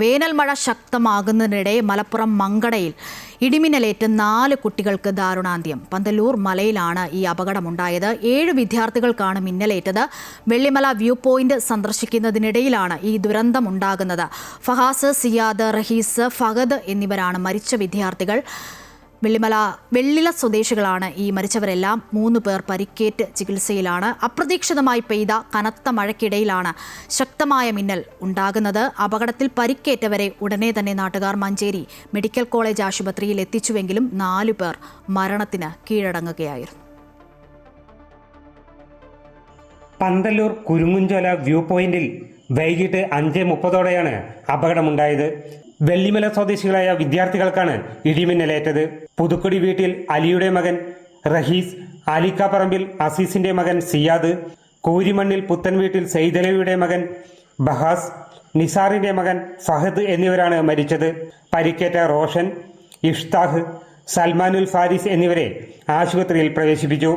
വേനൽ മഴ ശക്തമാകുന്നതിനിടെ മലപ്പുറം മങ്കടയിൽ ഇടിമിന്നലേറ്റ് 4 കുട്ടികൾക്ക് ദാരുണാന്ത്യം. പന്തല്ലൂർ മലയിലാണ് ഈ അപകടമുണ്ടായത്. 7 വിദ്യാർത്ഥികൾക്കാണ് മിന്നലേറ്റത്. വെള്ളിമല വ്യൂ പോയിന്റ് സന്ദർശിക്കുന്നതിനിടയിലാണ് ഈ ദുരന്തമുണ്ടാകുന്നത്. ഫഹാസ്, സിയാദ്, റഹീസ്, ഫഹദ് എന്നിവരാണ് മരിച്ച വിദ്യാർത്ഥികൾ. വെള്ളില സ്വദേശികളാണ് ഈ മരിച്ചവരെല്ലാം. 3 പേർ പരിക്കേറ്റ് ചികിത്സയിലാണ്. അപ്രതീക്ഷിതമായി പെയ്ത കനത്ത മഴയ്ക്കിടയിലാണ് ശക്തമായ മിന്നൽ ഉണ്ടാകുന്നത്. അപകടത്തിൽ പരിക്കേറ്റവരെ ഉടനെ തന്നെ നാട്ടുകാർ മഞ്ചേരി മെഡിക്കൽ കോളേജ് ആശുപത്രിയിൽ എത്തിച്ചുവെങ്കിലും 4 പേർ മരണത്തിന് കീഴടങ്ങുകയായിരുന്നു. പന്തല്ലൂർ കുരുങ്ങുംചോല വ്യൂ പോയിന്റിൽ വൈകിട്ട് 5:30ഓടെയാണ് അപകടമുണ്ടായത്. വെള്ളിമല സ്വദേശികളായ വിദ്യാർത്ഥികൾക്കാണ് ഇടിമിന്നലേറ്റത്. പുതുക്കുടി വീട്ടിൽ അലിയുടെ മകൻ റഹീസ്, ആലിക്കാപ്പറമ്പിൽ അസീസിന്റെ മകൻ സിയാദ്, കൂരിമണ്ണിൽ പുത്തൻ വീട്ടിൽ സെയ്തലവിയുടെ മകൻ ബഹാസ്, നിസാറിന്റെ മകൻ ഫഹദ് എന്നിവരാണ് മരിച്ചത്. പരിക്കേറ്റ റോഷൻ, ഇഷ്താഹ്, സൽമാനുൽ ഫാരിസ് എന്നിവരെ ആശുപത്രിയിൽ പ്രവേശിപ്പിച്ചു.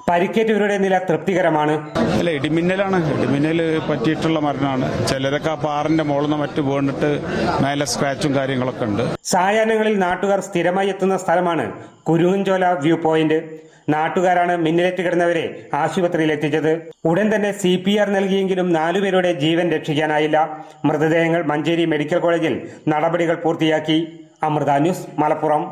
പരിക്കേറ്റവരുടെ നില തൃപ്തികരമാണ്. അല്ല, ഇടിമിന്നൽ പറ്റിയിട്ടുള്ള മരണമാണ്. ചിലരൊക്കെ ആ പാറിന്റെ മുകളിൽ നിന്ന് മറ്റു വീണിട്ട് മേലെ സ്ക്രാച്ചും കാര്യങ്ങളൊക്കെ ഉണ്ട്. സായാഹ്നങ്ങളിൽ നാട്ടുകാർ സ്ഥിരമായി എത്തുന്ന സ്ഥലമാണ് കുരുങ്ങുംചോല വ്യൂ പോയിന്റ്. നാട്ടുകാരാണ് മിന്നലേറ്റ് കിടന്നവരെ ആശുപത്രിയിൽ എത്തിച്ചത്. ഉടൻ തന്നെ CPR നൽകിയെങ്കിലും 4 പേരുടെ ജീവൻ രക്ഷിക്കാനായില്ല. മൃതദേഹങ്ങൾ മഞ്ചേരി മെഡിക്കൽ കോളേജിൽ നടപടികൾ പൂർത്തിയാക്കി. അമൃത ന്യൂസ്, മലപ്പുറം.